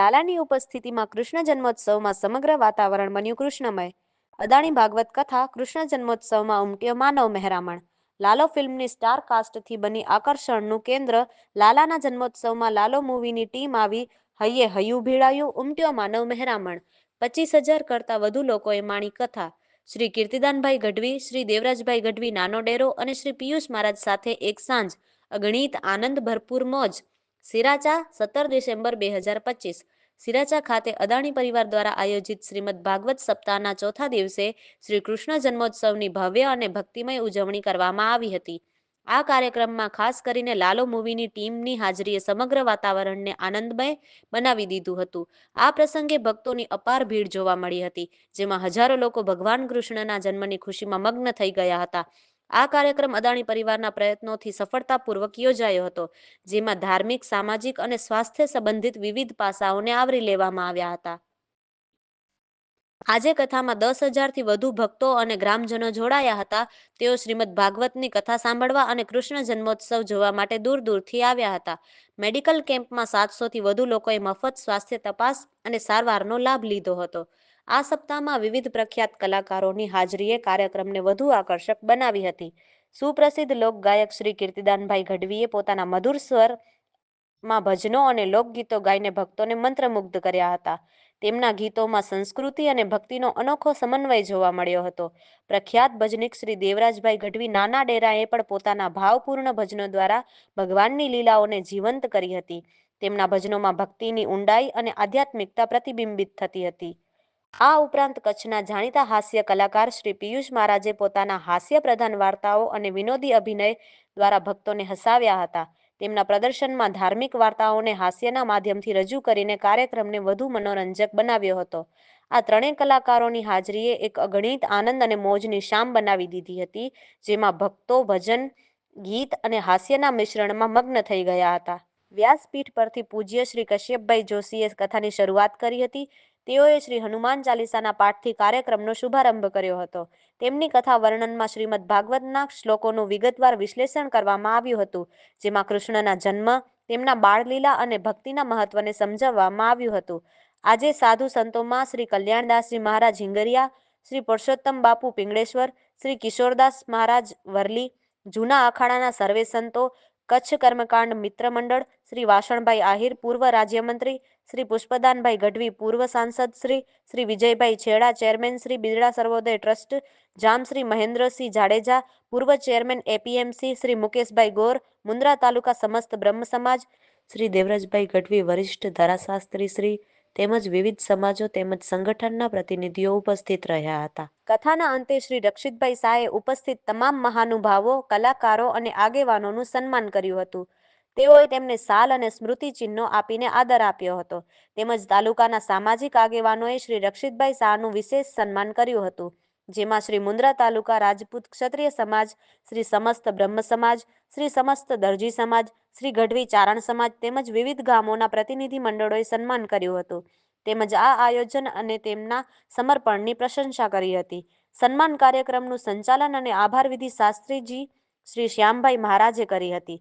લાલાની ઉપસ્થિતિમાં કૃષ્ણ જન્મોત્સવમાં સમગ્ર વાતાવરણ બન્યું કૃષ્ણમય. અદાણી ભાગવત કથા કૃષ્ણ જન્મોત્સવમાં ઉમટ્યો માનવ મહેરામણ. લાલો ફિલ્મની સ્ટાર કાસ્ટથી બની આકર્ષણનું કેન્દ્ર. લાલાના જન્મોત્સવમાં લાલો મૂવીની ટીમ આવી. હૈયે હૈયું ભીડાયું, ઉમટ્યો માનવ મહેરામણ. 25,000 કરતાં વધુ લોકોએ માણી કથા. શ્રી કીર્તિદાનભાઈ ગઢવી, શ્રી દેવરાજભાઈ ગઢવી નાનો ડેરો અને શ્રી પિયુષ મહારાજ સાથે એક સાંજ. અગણિત આનંદ ભરપૂર મોજ. સિરાચા 17 ડિસેમ્બર 2025. સિરાચા ખાતે અદાણી પરિવાર દ્વારા આયોજિત શ્રીમદ ભાગવત સપ્તાહના ચોથા દિવસે શ્રી કૃષ્ણ જન્મોત્સવની ભવ્ય અને ભક્તિમય ઉજવણી કરવામાં આવી હતી. આ કાર્યક્રમમાં ખાસ કરીને લાલો મૂવીની ટીમની હાજરીએ સમગ્ર વાતાવરણને આનંદમય બનાવી દીધું હતું. આ પ્રસંગે ભક્તોની અપાર ભીડ જોવા મળી હતી, જેમાં હજારો લોકો ભગવાન કૃષ્ણના જન્મની ખુશીમાં મગ્ન થઈ ગયા હતા. આ કાર્યક્રમ અદાણી પરિવારના પ્રયત્નોથી સફળતાપૂર્વક યોજાયો હતો, જેમાં ધાર્મિક, સામાજિક અને સ્વાસ્થ્ય સંબંધિત વિવિધ પાસાઓને આવરી લેવામાં આવ્યા હતા. આજે કથામાં 10,000થી વધુ ભક્તો અને ગ્રામજનો જોડાયા હતા. તેઓ શ્રીમદ ભાગવતની કથા સાંભળવા અને કૃષ્ણ જન્મોત્સવ જોવા માટે દૂર દૂરથી આવ્યા હતા. મેડિકલ કેમ્પમાં 700થી વધુ લોકોએ મફત સ્વાસ્થ્ય તપાસ અને સારવારનો લાભ લીધો હતો. આ સપ્તાહમાં વિવિધ પ્રખ્યાત કલાકારોની હાજરીએ કાર્યક્રમને વધુ આકર્ષક બનાવી હતી. સુપ્રસિદ્ધ લોકગાયક શ્રી કીર્તિદાનભાઈ ગઢવીએ પોતાના મધુર સ્વરમાં ભજનો અને લોકગીતો ગાઈને ભક્તોને મંત્રમુગ્ધ કર્યા હતા. તેમના ગીતોમાં સંસ્કૃતિ અને ભક્તિનો અનોખો સમન્વય જોવા મળ્યો હતો. પ્રખ્યાત ભજનીક શ્રી દેવરાજભાઈ ગઢવી નાના ડેરાએ પણ પોતાના ભાવપૂર્ણ ભજનો દ્વારા ભગવાનની લીલાઓને જીવંત કરી હતી. તેમના ભજનોમાં ભક્તિની ઊંડાઈ અને આધ્યાત્મિકતા પ્રતિબિંબિત થતી હતી. આ ઉપરાંત કચ્છના જાણીતા હાસ્ય કલાકાર શ્રી પિયુષ મહારાજે પોતાના હાસ્ય પ્રધાન વાર્તાઓ અને વિનોદી અભિનય દ્વારા ભક્તોને હસાવ્યા હતા. તેમના પ્રદર્શનમાં ધાર્મિક વાર્તાઓને હાસ્યના માધ્યમથી રજૂ કરીને કાર્યક્રમને વધુ મનોરંજક બનાવ્યો હતો. આ ત્રણેય કલાકારોની હાજરીએ એક અગણિત આનંદ અને મોજની શામ બનાવી દીધી હતી, જેમાં ભક્તો ભજન, ગીત અને હાસ્યના મિશ્રણમાં મગ્ન થઈ ગયા હતા. વ્યાસપીઠ પરથી પૂજ્ય શ્રી કશ્યપભાઈ જોશીએ કથાની શરૂઆત કરી હતી. તેઓએ શ્રી હનુમાન ચાલીસાના પાઠથી કાર્યક્રમનો શુભારંભ કર્યો હતો. તેમની કથા વર્ણનમાં શ્રીમદ ભાગવતના શ્લોકોનું વિગતવાર વિશ્લેષણ કરવામાં આવ્યું હતું, જેમાં કૃષ્ણના જન્મ, તેમના બાળલીલા અને ભક્તિના મહત્વને સમજાવવામાં આવ્યું હતું. આજે સાધુ સંતોમાં શ્રી કલ્યાણદાસજી મહારાજ હિંગરિયા, શ્રી પુરુષોત્તમ બાપુ પિંગળેશ્વર, શ્રી કિશોરદાસ મહારાજ વરલી, જૂના અખાડાના સર્વે સંતો, કચ્છ કર્મકાંડ મિત્ર મંડળ, શ્રી વાસણભાઈ આહિર પૂર્વ રાજ્યમંત્રી, શ્રી પુષ્પદાનભાઈ ગઢવી પૂર્વ સાંસદ શ્રી વિજયભાઈ છેડા ચેરમેન શ્રી બિરડા સર્વોદય ટ્રસ્ટ, જામ શ્રી મહેન્દ્રસિંહ જાડેજા પૂર્વ ચેરમેન એપીએમસી, શ્રી મુકેશભાઈ ગોર મુન્દ્રા તાલુકા સમસ્ત બ્રહ્મ સમાજ, શ્રી દેવરાજભાઈ ગઢવી વરિષ્ઠ ધારાશાસ્ત્રી શ્રી તેમજ વિવિધ સમાજો તેમજ સંગઠનના પ્રતિનિધિઓ ઉપસ્થિત રહ્યા હતા. કથાના અંતે શ્રી રક્ષિતભાઈ શાહે ઉપસ્થિત તમામ મહાનુભાવો, કલાકારો અને આગેવાનોનું સન્માન કર્યું હતું. તેઓએ તેમને શાલ અને સ્મૃતિ ચિહ્નો આપીને આદર આપ્યો હતો. તેમજ તાલુકાના સામાજિક આગેવાનોએ શ્રી રક્ષિતભાઈ શાહનું વિશેષ સન્માન કર્યું હતું, જેમાં શ્રી મુન્દ્રા તાલુકા રાજપૂત ક્ષત્રિય સમાજ, શ્રી સમસ્ત બ્રહ્મ સમાજ, શ્રી સમસ્ત દરજી સમાજ, શ્રી ગઢવી ચારણ સમાજ તેમજ વિવિધ ગામોના પ્રતિનિધિ મંડળોએ સન્માન કર્યું હતું. તેમજ આ આયોજન અને તેમના સમર્પણની પ્રશંસા કરી હતી. સન્માન કાર્યક્રમનું સંચાલન અને આભાર વિધિ શાસ્ત્રીજી શ્રી શ્યામભાઈ મહારાજે કરી હતી.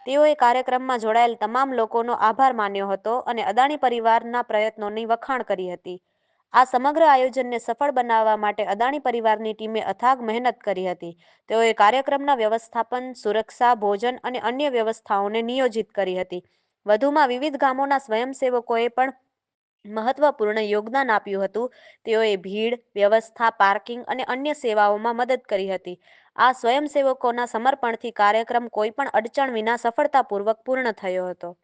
તેઓએ કાર્યક્રમમાં જોડાયેલ તમામ લોકોનો આભાર માન્યો હતો અને અદાણી પરિવારના પ્રયત્નોની વખાણ કરી હતી. આ સમગ્ર આયોજનને સફળ બનાવવા માટે અદાણી પરિવારની ટીમે અથાગ મહેનત કરી હતી. તેઓએ કાર્યક્રમના વ્યવસ્થાપન, સુરક્ષા, ભોજન અને અન્ય વ્યવસ્થાઓને નિયોજિત કરી હતી. વધુમાં વિવિધ ગામોના સ્વયંસેવકોએ પણ મહત્વપૂર્ણ યોગદાન આપ્યું હતું. તેઓએ ભીડ વ્યવસ્થા, પાર્કિંગ અને અન્ય સેવાઓમાં મદદ કરી હતી. આ સ્વયંસેવકોના સમર્પણથી કાર્યક્રમ કોઈપણ અડચણ વિના સફળતાપૂર્વક પૂર્ણ થયો હતો.